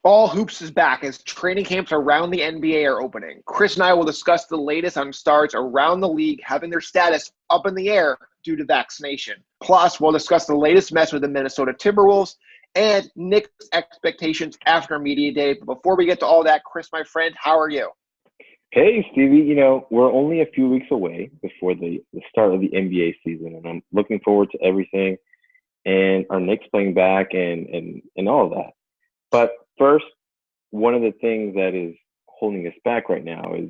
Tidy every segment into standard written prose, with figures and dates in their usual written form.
All hoops is back as training camps around the NBA are opening. Chris and I will discuss the latest on stars around the league having their status up in the air due to vaccination. Plus, we'll discuss the latest mess with the Minnesota Timberwolves and Knicks expectations after media day. But before we get to all that, Chris, my friend, how are you? Hey, Stevie, we're only a few weeks away before the start of the NBA season, and I'm looking forward to everything and our Knicks playing back and all of that. But first, one of the things that is holding us back right now is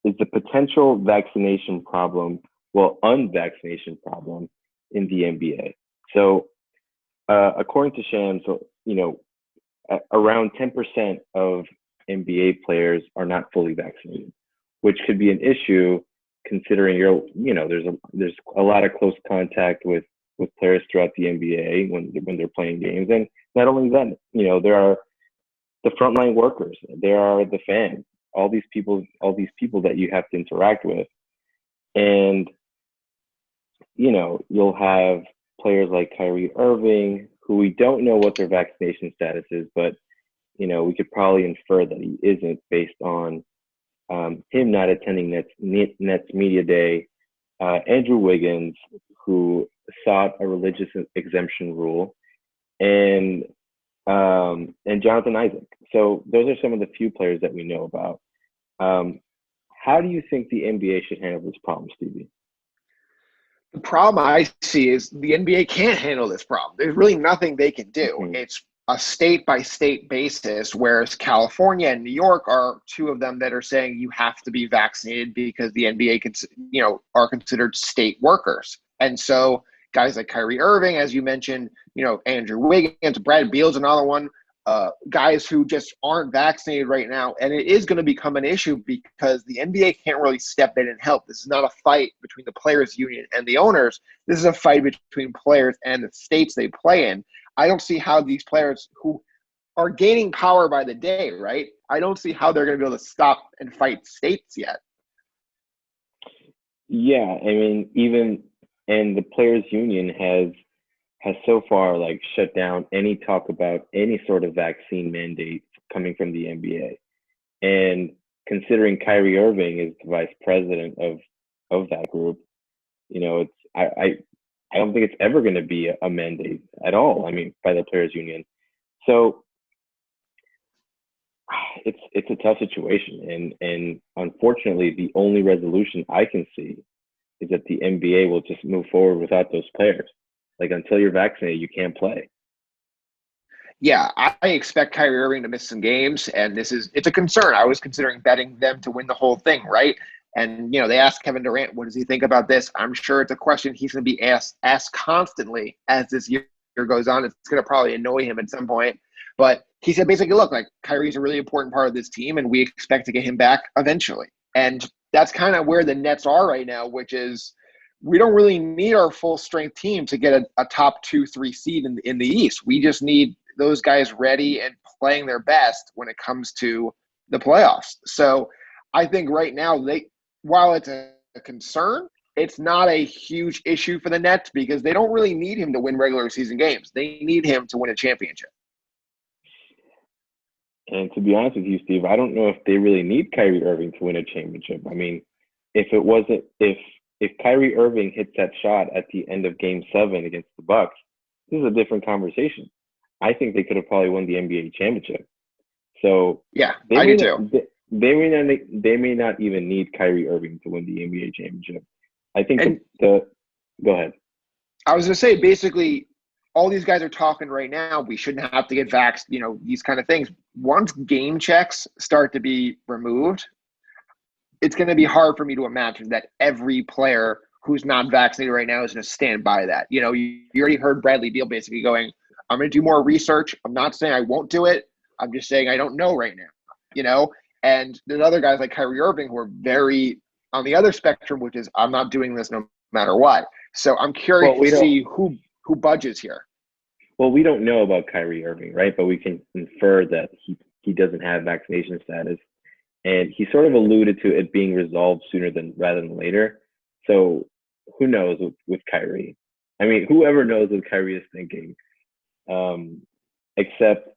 the potential vaccination problem, unvaccination problem in the NBA. So, according to Shams, around 10% of NBA players are not fully vaccinated, which could be an issue considering there's a lot of close contact with players throughout the NBA when they're playing games. And not only that, there are the frontline workers, there are the fans, all these people that you have to interact with. And, you'll have players like Kyrie Irving, who we don't know what their vaccination status is, but, we could probably infer that he isn't based on him not attending Nets Media Day. Andrew Wiggins, who sought a religious exemption rule, and Jonathan Isaac. So those are some of the few players that we know about. How do you think the NBA should handle this problem, Stevie? The problem I see is the NBA can't handle this problem. There's really nothing they can do. Mm-hmm. It's a state-by-state basis, whereas California and New York are two of them that are saying you have to be vaccinated because the NBA are considered state workers. And so guys like Kyrie Irving, as you mentioned, Andrew Wiggins, Brad Beal's another one, guys who just aren't vaccinated right now. And it is going to become an issue because the NBA can't really step in and help. This is not a fight between the players union and the owners. This is a fight between players and the states they play in. I don't see how these players who are gaining power by the day, right? I don't see how they're going to be able to stop and fight states yet. Yeah, and the players union has so far shut down any talk about any sort of vaccine mandate coming from the NBA. And considering Kyrie Irving is the vice president of that group, I don't think it's ever going to be a mandate at all. By the players union. So it's a tough situation, and unfortunately, the only resolution I can see is that the NBA will just move forward without those players. Until you're vaccinated, you can't play. Yeah, I expect Kyrie Irving to miss some games, and it's a concern. I was considering betting them to win the whole thing, right? And, they asked Kevin Durant, what does he think about this? I'm sure it's a question he's going to be asked constantly as this year goes on. It's going to probably annoy him at some point. But he said basically, look, Kyrie's a really important part of this team, and we expect to get him back eventually. And that's kind of where the Nets are right now, which is we don't really need our full-strength team to get a top 2-3 seed in the East. We just need those guys ready and playing their best when it comes to the playoffs. So I think right now, while it's a concern, it's not a huge issue for the Nets because they don't really need him to win regular season games. They need him to win a championship. And to be honest with you, Steve, I don't know if they really need Kyrie Irving to win a championship. If Kyrie Irving hits that shot at the end of Game 7 against the Bucks, this is a different conversation. I think they could have probably won the NBA championship. So yeah, I do too. They may not even need Kyrie Irving to win the NBA championship. I think go ahead. I was going to say, basically, all these guys are talking right now. We shouldn't have to get vaxxed, these kind of things. Once game checks start to be removed, it's going to be hard for me to imagine that every player who's not vaccinated right now is going to stand by that. You already heard Bradley Beal basically going, I'm going to do more research. I'm not saying I won't do it. I'm just saying I don't know right now, And there's other guys like Kyrie Irving who are very on the other spectrum, which is I'm not doing this no matter what. So I'm curious to see who budges here. Well, we don't know about Kyrie Irving, right? But we can infer that he doesn't have vaccination status. And he sort of alluded to it being resolved rather than later. So who knows with Kyrie? Whoever knows what Kyrie is thinking. Except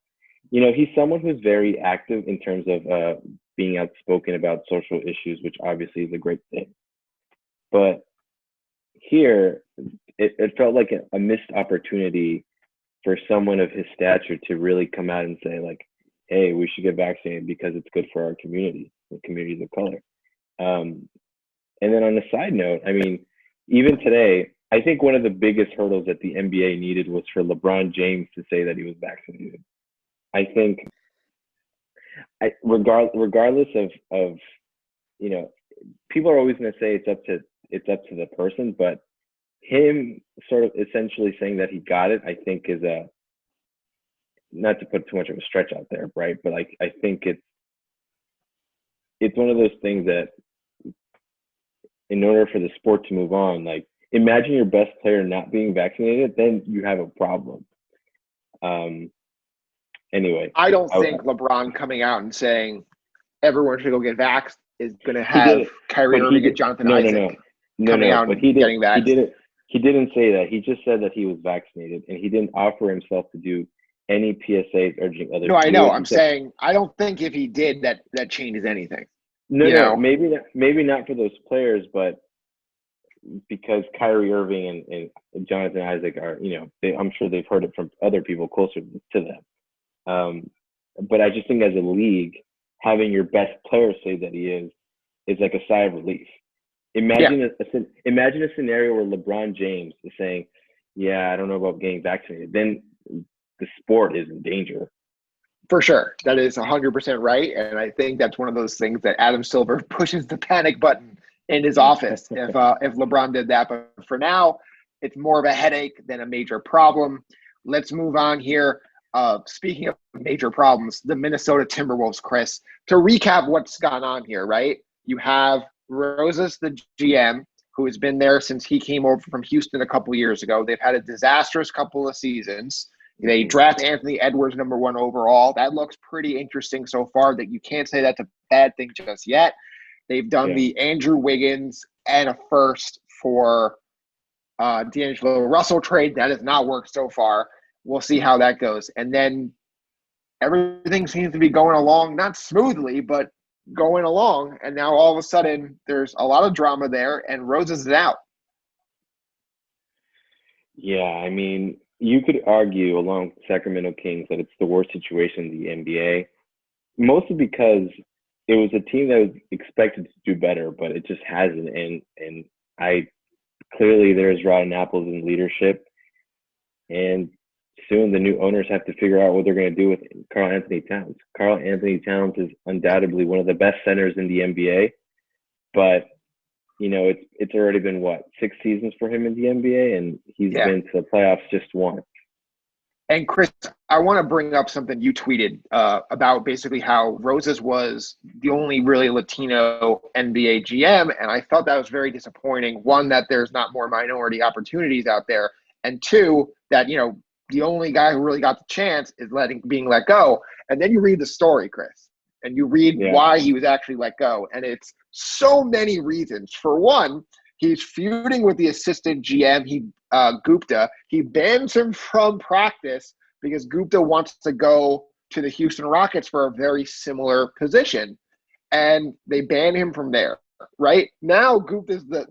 he's someone who's very active in terms of being outspoken about social issues, which obviously is a great thing. But here, it felt like a missed opportunity for someone of his stature to really come out and say, like, hey, we should get vaccinated because it's good for our community, the communities of color. And then on a side note, I mean, even today, I think one of the biggest hurdles that the NBA needed was for LeBron James to say that he was vaccinated. I think, regardless of people are always going to say it's up to the person, but him sort of essentially saying that he got it, I think is not to put too much of a stretch out there, right? But like, I think it's one of those things that in order for the sport to move on, like, imagine your best player not being vaccinated, then you have a problem. Anyway, I don't think LeBron coming out and saying everyone should go get vaxxed is going to have Kyrie Irving and Jonathan Isaac coming out and getting vaxxed. He didn't say that. He just said that he was vaccinated, and he didn't offer himself to do any PSAs urging others. No, I know. I'm saying I don't think if he did that changes anything. No, maybe not for those players, but because Kyrie Irving and Jonathan Isaac are, I'm sure they've heard it from other people closer to them. But I just think as a league, having your best player say that he is like a sigh of relief. Imagine a scenario where LeBron James is saying, "Yeah, I don't know about getting vaccinated." Then the sport is in danger. For sure, that is 100% right, and I think that's one of those things that Adam Silver pushes the panic button in his office if LeBron did that. But for now, it's more of a headache than a major problem. Let's move on here. Speaking of major problems, the Minnesota Timberwolves, Chris. To recap what's gone on here, right? You have Rosas, the GM, who has been there since he came over from Houston a couple years ago. They've had a disastrous couple of seasons. They draft Anthony Edwards #1 overall. That looks pretty interesting so far. That you can't say that's a bad thing just yet. They've done the Andrew Wiggins and a first for D'Angelo Russell trade. That has not worked so far. We'll see how that goes. And then everything seems to be going along, not smoothly, but going along. And now all of a sudden there's a lot of drama there, and Rosas is out. Yeah, I mean, you could argue along with Sacramento Kings that it's the worst situation in the NBA, mostly because it was a team that was expected to do better, but it just hasn't. And clearly there's rotten apples in leadership, and soon the new owners have to figure out what they're going to do with Karl Anthony Towns. Karl Anthony Towns is undoubtedly one of the best centers in the NBA, but it's already been 6 seasons for him in the NBA, and he's been to the playoffs just once. And Chris, I want to bring up something you tweeted about basically how Rosas was the only really Latino NBA GM, and I thought that was very disappointing. One, that there's not more minority opportunities out there, and two, that the only guy who really got the chance is being let go. And then you read the story, Chris, and you read why he was actually let go, and it's so many reasons. For one, he's feuding with the assistant GM, Gupta. He bans him from practice because Gupta wants to go to the Houston Rockets for a very similar position, and they ban him from there. Right now, Gupta's the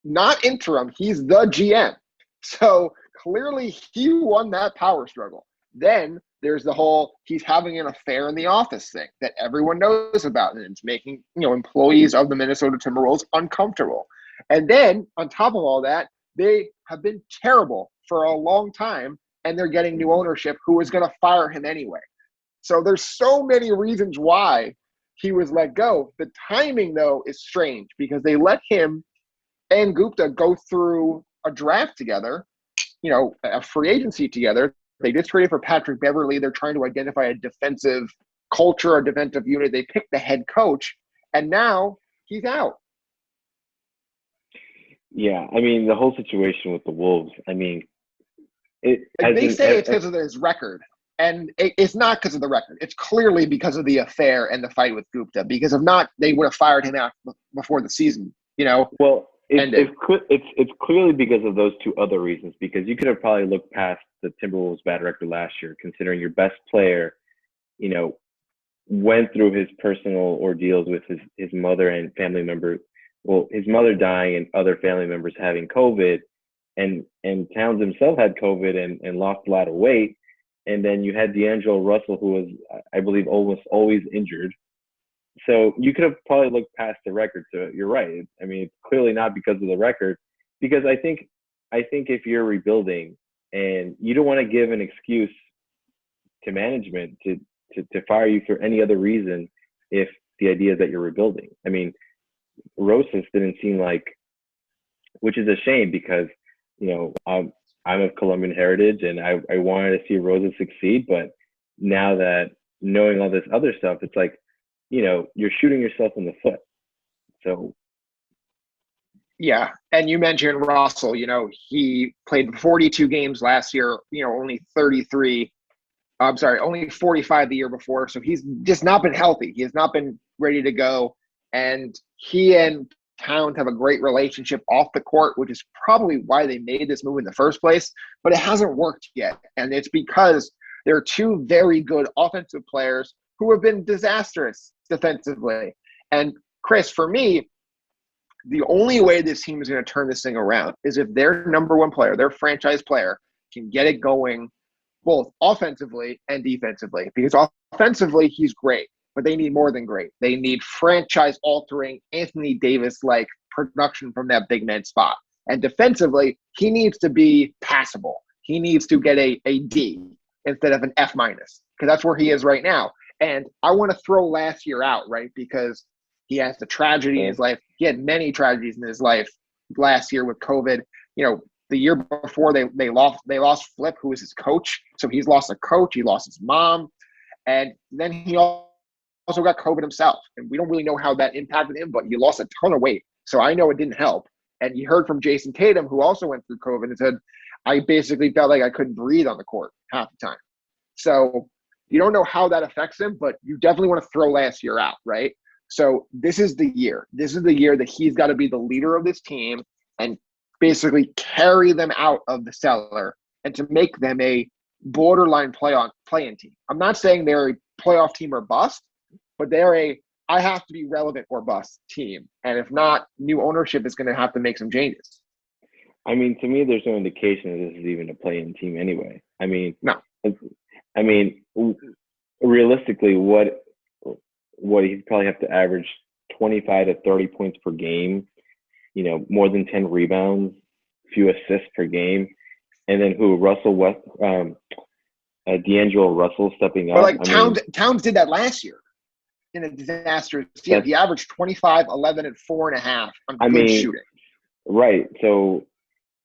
not interim; he's the GM. So clearly, he won that power struggle. Then there's the whole he's having an affair in the office thing that everyone knows about, and it's making employees of the Minnesota Timberwolves uncomfortable. And then on top of all that, they have been terrible for a long time, and they're getting new ownership who is going to fire him anyway. So there's so many reasons why he was let go. The timing, though, is strange because they let him and Gupta go through a draft together, a free agency together. They just traded for Patrick Beverley. They're trying to identify a defensive culture, a defensive unit. They picked the head coach, and now he's out. Yeah, I mean, the whole situation with the Wolves, I mean, they say it's because of his record, and it's not because of the record. It's clearly because of the affair and the fight with Gupta, because if not, they would have fired him out before the season, Well, it's clearly because of those two other reasons, because you could have probably looked past the Timberwolves' bad record last year, considering your best player you know, went through his personal ordeals with his mother and family members. Well, his mother dying and other family members having COVID, and Towns himself had COVID and lost a lot of weight. And then you had D'Angelo Russell, who was, I believe, almost always injured. So you could have probably looked past the record. So you're right. I mean, it's clearly not because of the record, because I think if you're rebuilding and you don't want to give an excuse to management to fire you for any other reason, if the idea is that you're rebuilding. I mean, Rosas didn't seem like, which is a shame because, you know, I'm of Colombian heritage and I wanted to see Rosas succeed. But now that knowing all this other stuff, it's like, you know, you're shooting yourself in the foot. So. Yeah. And you mentioned Russell, you know, he played 42 games last year, you know, only 33. I'm sorry, only 45 the year before. So he's just not been healthy. He has not been ready to go. And he and Towns have a great relationship off the court, which is probably why they made this move in the first place. But it hasn't worked yet. And it's because they're two very good offensive players who have been disastrous defensively. And Chris, for me, the only way this team is going to turn this thing around is if their number one player, their franchise player, can get it going both offensively and defensively. Because offensively, he's great, but they need more than great. They need franchise-altering, Anthony Davis-like production from that big man spot. And defensively, he needs to be passable. He needs to get a D instead of an F-, because that's where he is right now. And I want to throw last year out, right, because he has the tragedy in his life. He had many tragedies in his life last year with COVID. You know, the year before they lost Flip, who was his coach. So he's lost a coach. He lost his mom. And then he also got COVID himself. And we don't really know how that impacted him, but he lost a ton of weight. So I know it didn't help. And you heard from Jason Tatum, who also went through COVID, and said, I basically felt like I couldn't breathe on the court half the time. So you don't know how that affects him, but you definitely want to throw last year out, right? So this is the year. This is the year that he's got to be the leader of this team and basically carry them out of the cellar and to make them a borderline play-in team. I'm not saying they're a playoff team or bust, but they're a I have to be relevant or bust team. And if not, new ownership is going to have to make some changes. I mean, to me, there's no indication that this is even a play-in team anyway. I mean, no. I mean, realistically, what he'd probably have to average 25 to 30 points per game, you know, more than 10 rebounds, few assists per game, and then D'Angelo Russell stepping up. But like Towns did that last year in a disastrous year. He averaged 25, 11, and 4.5 on good shooting. Right. So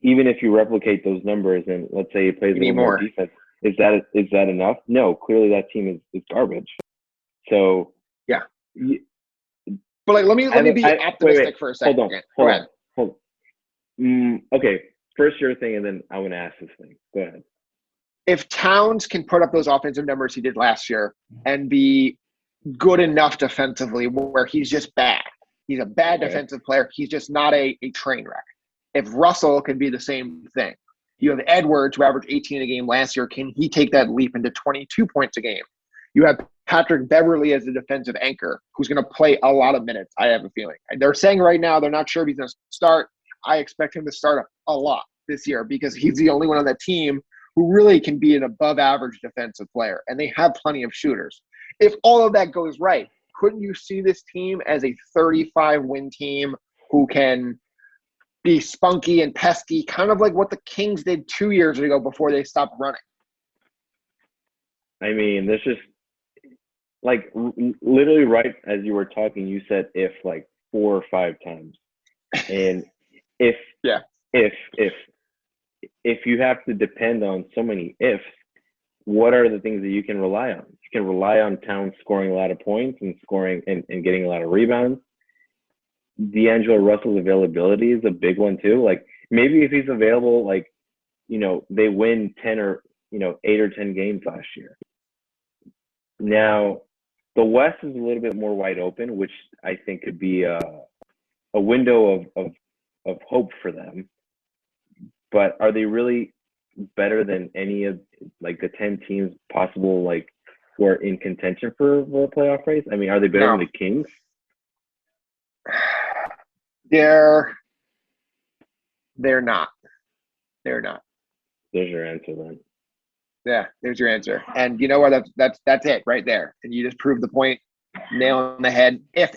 even if you replicate those numbers and let's say he plays a little more defense, is that enough? No, clearly that team is garbage. So yeah. But like, let me be optimistic for a second. Hold on. Okay, first your thing, and then I want to ask this thing. Go ahead. If Towns can put up those offensive numbers he did last year and be good enough defensively, where he's just bad, he's a bad defensive player. He's just not a train wreck. If Russell can be the same thing, you have Edwards who averaged 18 a game last year. Can he take that leap into 22 points a game? You have Patrick Beverley as a defensive anchor who's going to play a lot of minutes, I have a feeling. They're saying right now they're not sure if he's going to start. I expect him to start a lot this year because he's the only one on that team who really can be an above-average defensive player, and they have plenty of shooters. If all of that goes right, couldn't you see this team as a 35-win team who can be spunky and pesky, kind of like what the Kings did 2 years ago before they stopped running? I mean, there's just like literally right as you were talking, you said if like 4 or 5 times, and if you have to depend on so many ifs, what are the things that you can rely on? You can rely on Towns scoring a lot of points and scoring and getting a lot of rebounds. D'Angelo Russell's availability is a big one too. Like maybe if he's available, like, you know, they win 10 or, you know, 8 or 10 games last year. Now, the West is a little bit more wide open, which I think could be a window of hope for them. But are they really better than any of like the 10 teams possible, like who are in contention for a playoff race? I mean, are they better No. than the Kings? They're not. They're not. There's your answer then. Yeah, there's your answer. And you know what? That's it right there. And you just proved the point, nail on the head. If.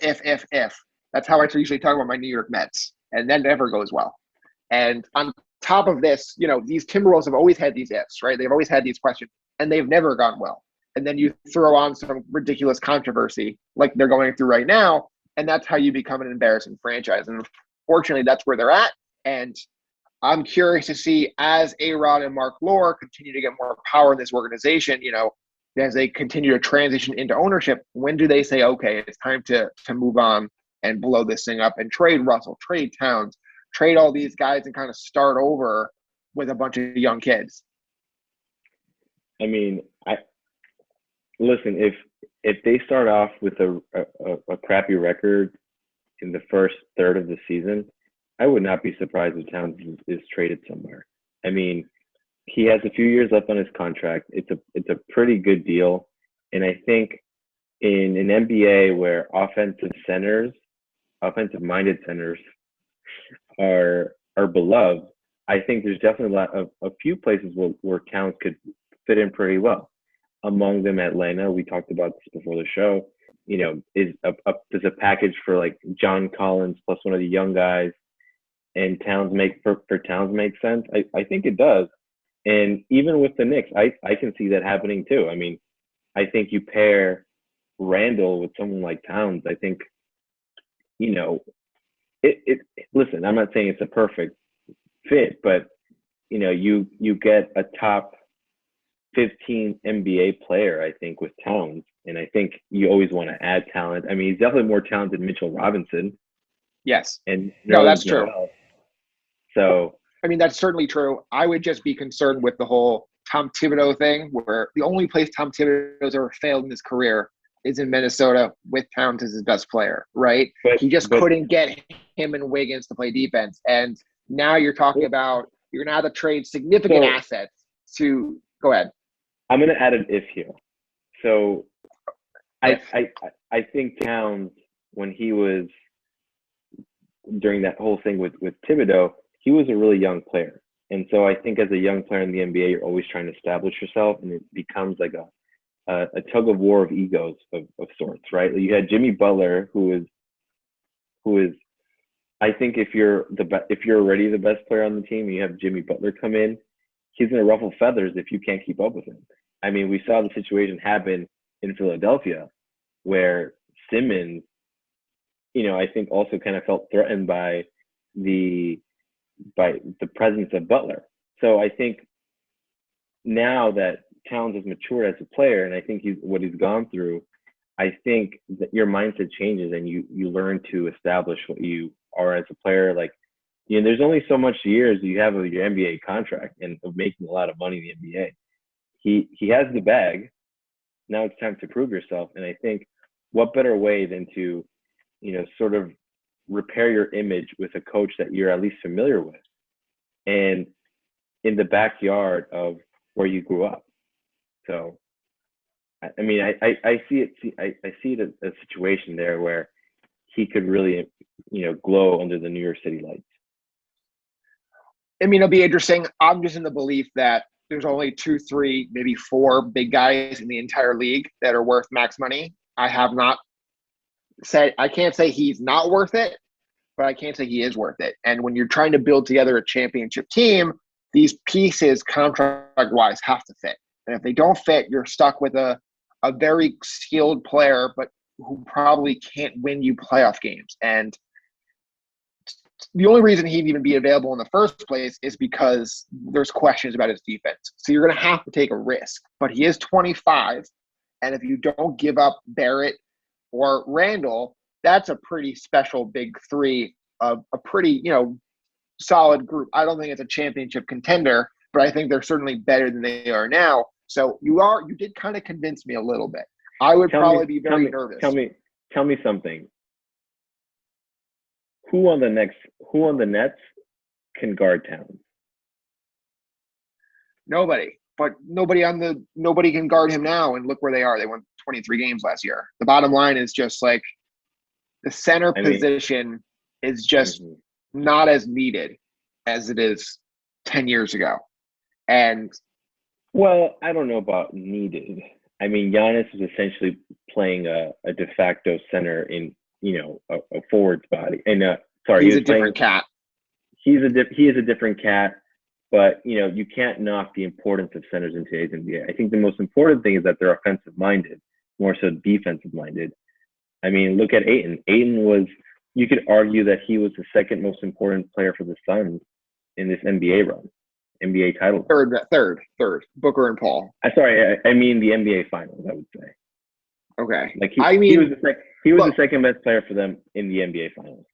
That's how I usually talk about my New York Mets, and that never goes well. And on top of this, these Timberwolves have always had these ifs, right? They've always had these questions, and they've never gone well. And then you throw on some ridiculous controversy like they're going through right now, and that's how you become an embarrassing franchise. And unfortunately, that's where they're at. And I'm curious to see as A-Rod and Mark Lore continue to get more power in this organization, as they continue to transition into ownership, when do they say, okay, it's time to move on and blow this thing up and trade Russell, trade Towns, trade all these guys and kind of start over with a bunch of young kids? I mean, listen, if they start off with a crappy record in the first third of the season, I would not be surprised if Towns is traded somewhere. I mean, he has a few years left on his contract. It's a pretty good deal, and I think in an NBA where offensive-minded centers are beloved, I think there's definitely a few places where Towns could fit in pretty well. Among them, Atlanta. We talked about this before the show. There's a package for like John Collins plus one of the young guys. And Towns makes sense. I think it does. And even with the Knicks, I can see that happening too. I mean, I think you pair Randall with someone like Towns. I think, listen, I'm not saying it's a perfect fit, but you get a top 15 NBA player, I think, with Towns. And I think you always want to add talent. I mean, he's definitely more talented than Mitchell Robinson. Yes. And no, that's true. So, I mean, that's certainly true. I would just be concerned with the whole Tom Thibodeau thing, where the only place Tom Thibodeau's ever failed in his career is in Minnesota with Towns as his best player, right? He just couldn't get him and Wiggins to play defense. And now you're talking about you're going to have to trade significant assets to – go ahead. I'm going to add an if here. So I think Towns, when he was – during that whole thing with Thibodeau, he was a really young player. And so I think as a young player in the NBA, you're always trying to establish yourself, and it becomes like a tug of war of egos of sorts, right? You had Jimmy Butler, who is I think if you're already the best player on the team, and you have Jimmy Butler come in, he's going to ruffle feathers if you can't keep up with him. I mean, we saw the situation happen in Philadelphia where Simmons, I think also kind of felt threatened by the presence of Butler. So I think now that Towns has matured as a player, and I think what he's gone through, I think that your mindset changes and you learn to establish what you are as a player. Like, there's only so much years you have of your NBA contract and of making a lot of money in the NBA. He has the bag. Now it's time to prove yourself. And I think what better way than to, sort of repair your image with a coach that you're at least familiar with and in the backyard of where you grew up. So, I mean, I see it as a situation there where he could really, glow under the New York City lights. I mean, it'll be interesting. I'm just in the belief that there's only 2, 3, maybe 4 big guys in the entire league that are worth max money. I can't say he's not worth it, but I can't say he is worth it. And when you're trying to build together a championship team, these pieces contract-wise have to fit. And if they don't fit, you're stuck with a very skilled player, but who probably can't win you playoff games. And the only reason he'd even be available in the first place is because there's questions about his defense. So you're going to have to take a risk. But he is 25, and if you don't give up Barrett or Randall, that's a pretty special big three of a pretty, solid group. I don't think it's a championship contender, but I think they're certainly better than they are now. So you did kind of convince me a little bit. I would probably be very nervous. Tell me something. Who on the Nets can guard Towns? Nobody. but nobody can guard him now. And look where they are. They won 23 games last year. The bottom line is just like the center position is just not as needed as it is 10 years ago. And well, I don't know about needed. I mean, Giannis is essentially playing a de facto center in, a forward spot. And sorry, he's a different cat. He is a different cat, but you can't knock the importance of centers in today's NBA. I think the most important thing is that they're offensive minded, more so defensive minded. I mean, look at Ayton. Ayton was, you could argue that he was the second most important player for the Suns in this NBA run, NBA title. Third, Booker and Paul. I mean the NBA Finals, I would say. Okay. Like he was the second best player for them in the NBA Finals.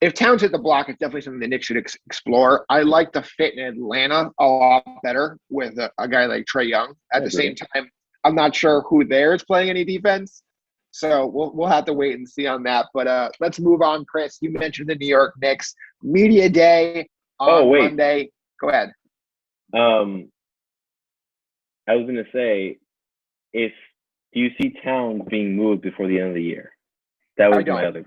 If Towns hit the block, it's definitely something the Knicks should explore. I like the fit in Atlanta a lot better with a guy like Trae Young. At the same time, I'm not sure who there is playing any defense. So we'll have to wait and see on that. But let's move on, Chris. You mentioned the New York Knicks media day on Monday. Go ahead. I was going to say, do you see Towns being moved before the end of the year? That was my other.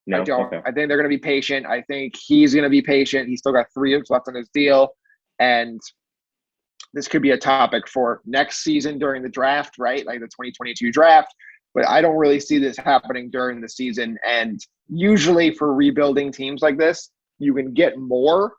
No? I don't. Okay. I think they're going to be patient. I think he's going to be patient. He's still got 3 years left on his deal. And this could be a topic for next season during the draft, right? Like the 2022 draft. But I don't really see this happening during the season. And usually for rebuilding teams like this, you can get more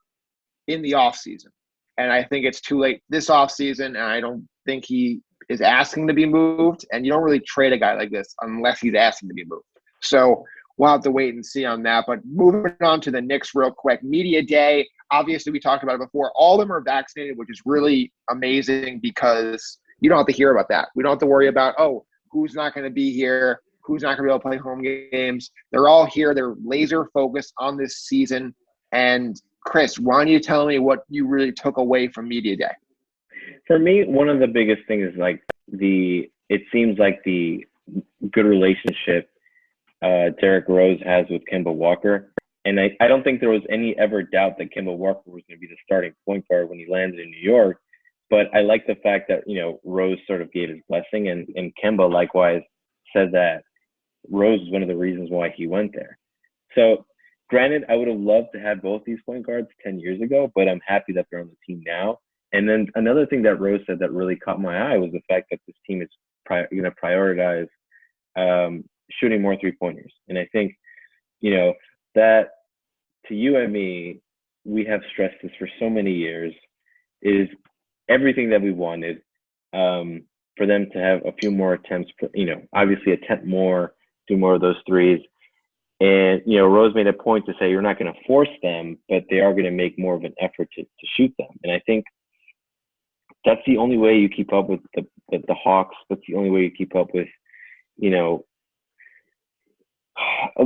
in the offseason. And I think it's too late this offseason. And I don't think he is asking to be moved. And you don't really trade a guy like this unless he's asking to be moved. So we'll have to wait and see on that. But moving on to the Knicks real quick. Media day. Obviously, we talked about it before. All of them are vaccinated, which is really amazing because you don't have to hear about that. We don't have to worry about, who's not going to be here, who's not going to be able to play home games. They're all here. They're laser focused on this season. And Chris, why don't you tell me what you really took away from Media Day? For me, one of the biggest things is like it seems like the good relationship Derrick Rose has with Kemba Walker. And I don't think there was any ever doubt that Kemba Walker was going to be the starting point guard when he landed in New York. But I like the fact that, Rose sort of gave his blessing and Kemba likewise said that Rose is one of the reasons why he went there. So granted, I would have loved to have both these point guards 10 years ago, but I'm happy that they're on the team now. And then another thing that Rose said that really caught my eye was the fact that this team is going to prioritize shooting more 3-pointers. And I think, that to you and me, we have stressed this for so many years, is everything that we wanted for them to have a few more attempts, obviously attempt more, do more of those threes. And, Rose made a point to say you're not going to force them, but they are going to make more of an effort to shoot them. And I think that's the only way you keep up with the Hawks. That's the only way you keep up with,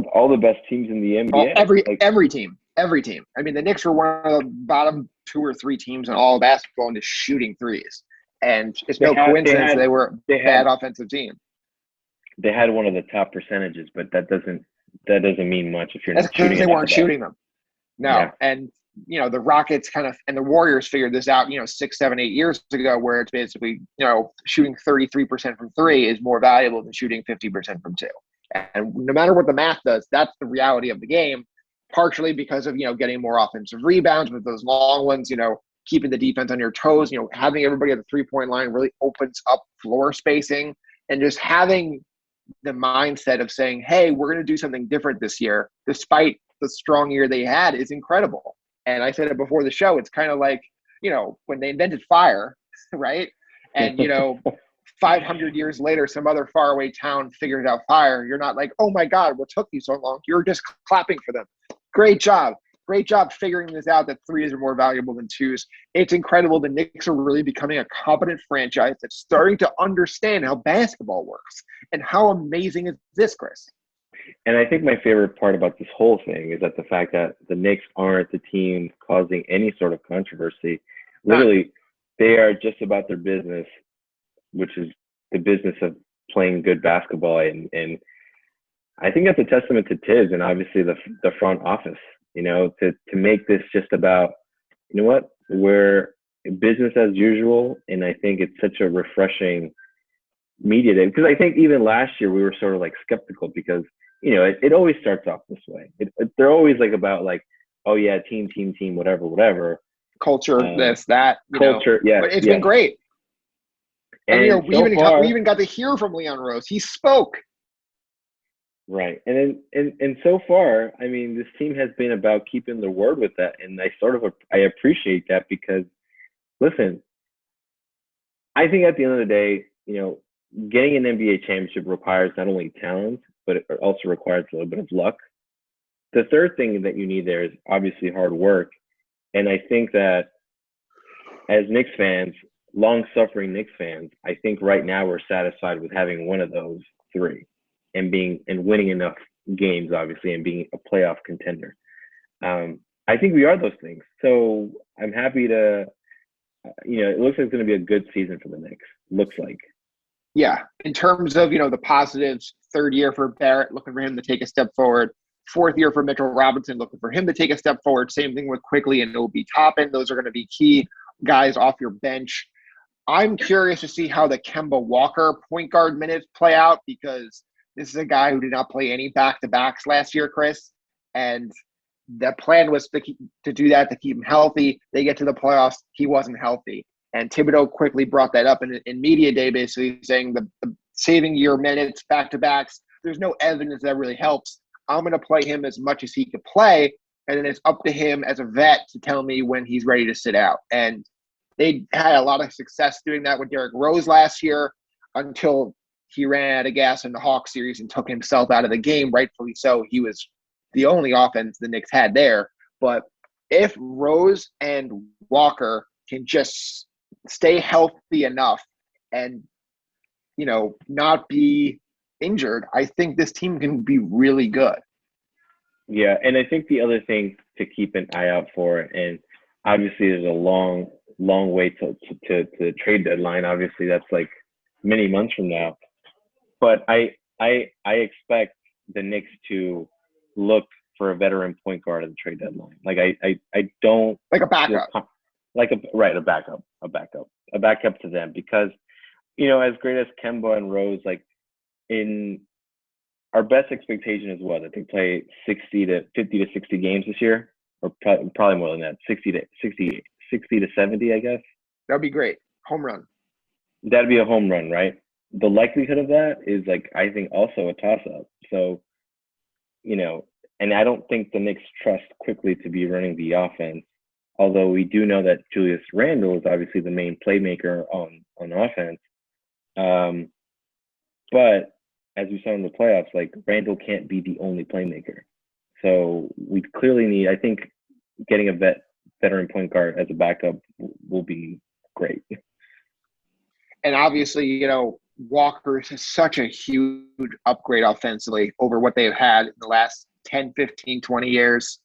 all the best teams in the NBA. Every team. I mean, the Knicks were one of the bottom 2 or 3 teams in all of basketball into shooting threes. And it's no coincidence they were a bad offensive team. They had one of the top percentages, but that doesn't mean much if you're not shooting. They weren't shooting them. No. Yeah. And, the Rockets and the Warriors figured this out, 6, 7, 8 years ago, where it's basically, shooting 33% from 3 is more valuable than shooting 50% from 2. And no matter what the math does, that's the reality of the game, partially because of, getting more offensive rebounds with those long ones, keeping the defense on your toes, having everybody at the 3-point line really opens up floor spacing, and just having the mindset of saying, hey, we're going to do something different this year, despite the strong year they had, is incredible. And I said it before the show, it's kind of like, when they invented fire, right? And, 500 years later, some other faraway town figured out fire. You're not like, oh my God, what took you so long? You're just clapping for them. Great job. Great job figuring this out, that 3s are more valuable than 2s. It's incredible. The Knicks are really becoming a competent franchise that's starting to understand how basketball works. And how amazing is this, Chris? And I think my favorite part about this whole thing is that the fact that the Knicks aren't the team causing any sort of controversy. Literally, they are just about their business, which is the business of playing good basketball. And I think that's a testament to Tibbs and obviously the front office, to make this just about, we're business as usual. And I think it's such a refreshing media day, because I think even last year we were sort of like skeptical because, it always starts off this way. They're always like about like, oh yeah, team, whatever. Culture, this, that, Culture, yes, but it's been yes. great. And And we so far, even got to hear from Leon Rose. He spoke. right. And so far, I mean, this team has been about keeping their word with that. And I appreciate that because, listen, I think at the end of the day, getting an NBA championship requires not only talent, but it also requires a little bit of luck. The third thing that you need there is obviously hard work. And I think that as Knicks fans, long-suffering Knicks fans, I think right now we're satisfied with having one of those three and winning enough games, obviously, and being a playoff contender. I think we are those things. So I'm happy to, it looks like it's going to be a good season for the Knicks. Looks like. Yeah. In terms of, the positives, third year for Barrett, looking for him to take a step forward. Fourth year for Mitchell Robinson, looking for him to take a step forward. Same thing with Quickly and Obi Toppin. Those are going to be key guys off your bench. I'm curious to see how the Kemba Walker point guard minutes play out because this is a guy who did not play any back-to-backs last year, Chris. And the plan was to do that, to keep him healthy. They get to the playoffs, he wasn't healthy. And Thibodeau quickly brought that up in media day, basically saying the saving your minutes, back-to-backs, there's no evidence that really helps. I'm going to play him as much as he could play, and then it's up to him as a vet to tell me when he's ready to sit out. And they had a lot of success doing that with Derrick Rose last year until he ran out of gas in the Hawks series and took himself out of the game, rightfully so. He was the only offense the Knicks had there. But if Rose and Walker can just stay healthy enough and, not be injured, I think this team can be really good. Yeah, and I think the other thing to keep an eye out for, and obviously there's a long way to the trade deadline. Obviously, that's like many months from now. But I expect the Knicks to look for a veteran point guard at the trade deadline. Like I don't like a backup, a backup to them because as great as Kemba and Rose, like in our best expectation is what, that they play 50 to 60 games this year, or probably more than that, 60 to 70, I guess. That'd be great. Home run. That'd be a home run, right? The likelihood of that is I think also a toss up. So, and I don't think the Knicks trust Quickly to be running the offense. Although we do know that Julius Randle is obviously the main playmaker on offense. But as we saw in the playoffs, Randle can't be the only playmaker. So we clearly need, I think, getting a veteran point guard as a backup will be great. And obviously, Walker is such a huge upgrade offensively over what they've had in the last 10, 15, 20 years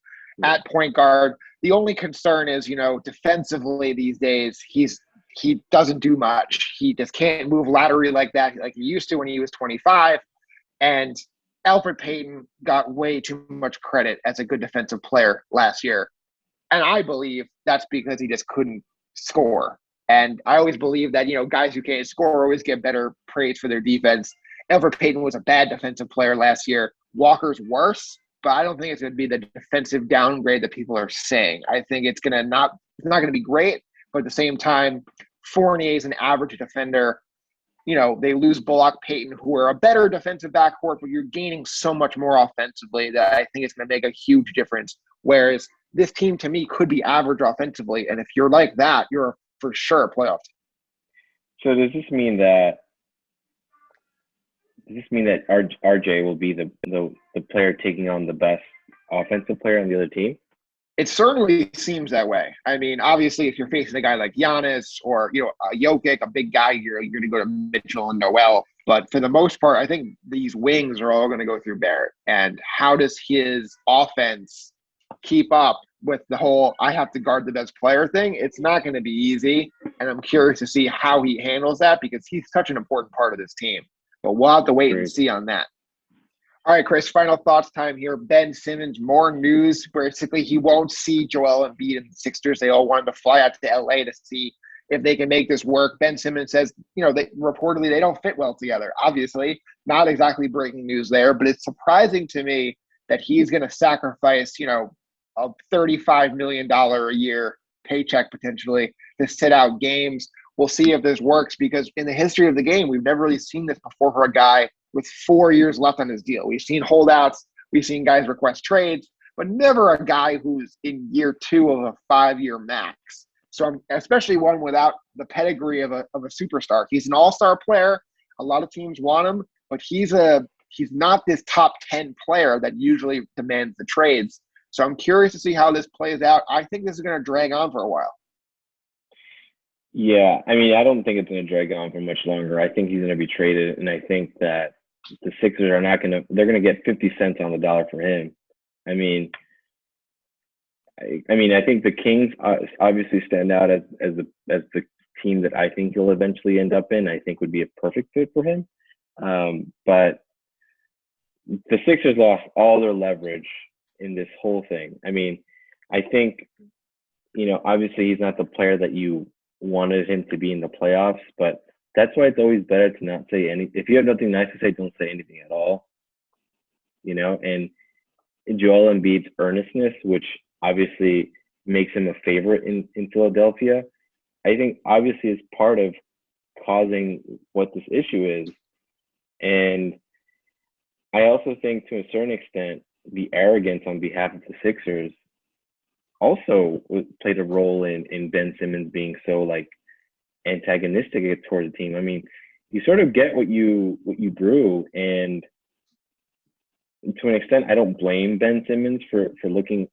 at point guard. The only concern is, defensively these days, he doesn't do much. He just can't move laterally like that, like he used to when he was 25. And Elfrid Payton got way too much credit as a good defensive player last year. And I believe that's because he just couldn't score. And I always believe that, guys who can't score always get better praise for their defense. Elfrid Payton was a bad defensive player last year. Walker's worse, but I don't think it's going to be the defensive downgrade that people are saying. I think it's not going to be great, but at the same time, Fournier is an average defender. They lose Bullock, Payton, who are a better defensive backcourt, but you're gaining so much more offensively that I think it's going to make a huge difference. Whereas this team, to me, could be average offensively. And if you're like that, you're for sure a playoff team. So does this mean that RJ will be the player taking on the best offensive player on the other team? It certainly seems that way. I mean, obviously, if you're facing a guy like Giannis or, a Jokic, a big guy, you're going to go to Mitchell and Noel. But for the most part, I think these wings are all going to go through Barrett. And how does his offense keep up with the whole I have to guard the best player thing? It's not going to be easy. And I'm curious to see how he handles that because he's such an important part of this team. But we'll have to wait and see on that. All right, Chris, final thoughts time here. Ben Simmons, more news. Basically, he won't see Joel Embiid and the Sixers. They all wanted to fly out to LA to see if they can make this work. Ben Simmons says, they reportedly they don't fit well together. Obviously, not exactly breaking news there, but it's surprising to me that he's going to sacrifice, a $35 million a year paycheck potentially to sit out games. We'll see if this works because in the history of the game, we've never really seen this before for a guy with 4 years left on his deal. We've seen holdouts, we've seen guys request trades, but never a guy who's in year 2 of a 5-year max. So especially one without the pedigree of a superstar. He's an all-star player. A lot of teams want him, but he's not this top 10 player that usually demands the trades. So I'm curious to see how this plays out. I think this is going to drag on for a while. Yeah, I mean, I don't think it's going to drag on for much longer. I think he's going to be traded, and I think that the Sixers are not going to – they're going to get 50 cents on the dollar for him. I mean, I think the Kings obviously stand out as the team that I think he'll eventually end up in. I think would be a perfect fit for him. But the Sixers lost all their leverage in this whole thing. I mean, I think, obviously he's not the player that you wanted him to be in the playoffs, but that's why it's always better to not say anything. If you have nothing nice to say, don't say anything at all. And Joel Embiid's earnestness, which obviously makes him a favorite in Philadelphia, I think obviously is part of causing what this issue is. And I also think to a certain extent, the arrogance on behalf of the Sixers also played a role in Ben Simmons being so antagonistic toward the team. I mean, you sort of get what you brew, and to an extent, I don't blame Ben Simmons for looking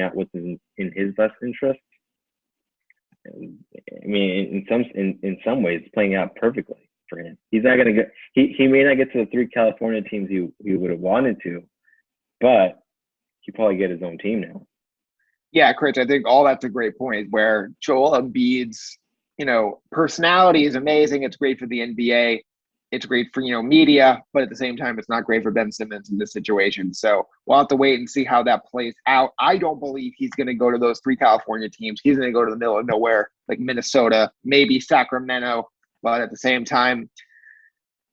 at what's in his best interest. I mean, in some ways, it's playing out perfectly for him. He's not going to get. He may not get to the 3 California teams he would have wanted to, but he probably get his own team now. Yeah, Chris, I think all that's a great point where Joel Embiid's, personality is amazing. It's great for the NBA. It's great for, media, but at the same time, it's not great for Ben Simmons in this situation. So we'll have to wait and see how that plays out. I don't believe he's going to go to those 3 California teams. He's going to go to the middle of nowhere, like Minnesota, maybe Sacramento. But at the same time,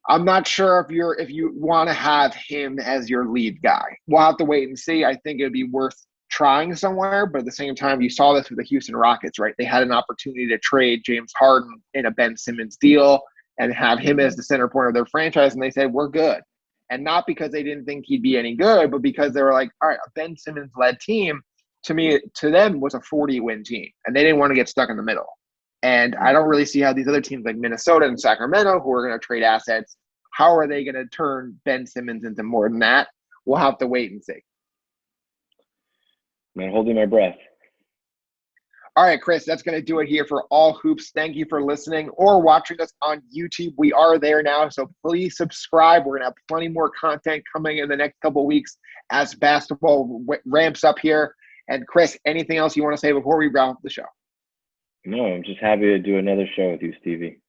I'm not sure if you want to have him as your lead guy. We'll have to wait and see. I think it'd be worth trying somewhere, but at the same time, you saw this with the Houston Rockets, right? They had an opportunity to trade James Harden in a Ben Simmons deal and have him as the center point of their franchise, and they said, we're good. And not because they didn't think he'd be any good, but because they were like, all right, a Ben Simmons-led team, to them, was a 40-win team, and they didn't want to get stuck in the middle. And I don't really see how these other teams like Minnesota and Sacramento, who are going to trade assets, how are they going to turn Ben Simmons into more than that? We'll have to wait and see. I'm holding my breath. All right, Chris, that's going to do it here for All Hoops. Thank you for listening or watching us on YouTube. We are there now, so please subscribe. We're going to have plenty more content coming in the next couple of weeks as basketball ramps up here. And Chris, anything else you want to say before we wrap up the show? No, I'm just happy to do another show with you, Stevie.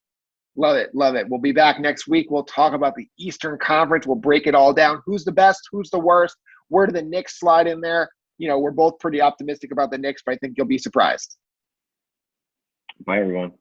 Love it. Love it. We'll be back next week. We'll talk about the Eastern Conference. We'll break it all down. Who's the best? Who's the worst? Where do the Knicks slide in there? We're both pretty optimistic about the Knicks, but I think you'll be surprised. Bye, everyone.